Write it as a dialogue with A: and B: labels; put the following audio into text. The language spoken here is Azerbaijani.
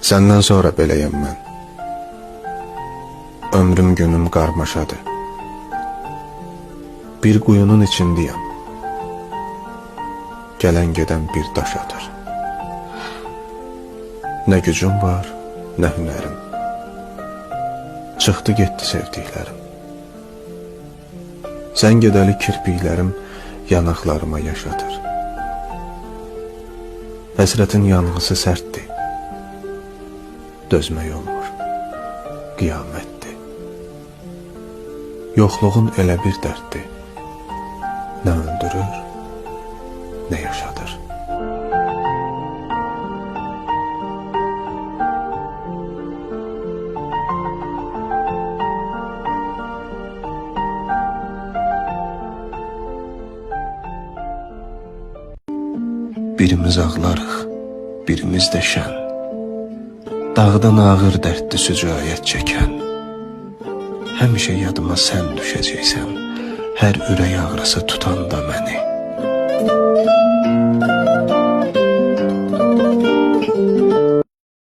A: Səndən sonra beləyəm mən. Ömrüm günüm qarmaşadır. Bir quyunun içindəyəm. Gələn gedən bir daş atır. Nə gücüm var, nə hünərim. Çıxdı getdi sevdiklərim. Sən gedəli kirpiklərim yanaqlarıma yaşatır. Həsrətin yanğısı sərtdir. Dözmək olmur, qiyamətdir. Yoxluğun elə bir dərddir. Nə öldürür, nə yaşadır. Birimiz ağlarıq, birimiz də şən. Dağdan ağır dərddi sücayət çəkən. Həmişə yadıma sən düşəcəksən, hər ürək ağrısı tutanda məni.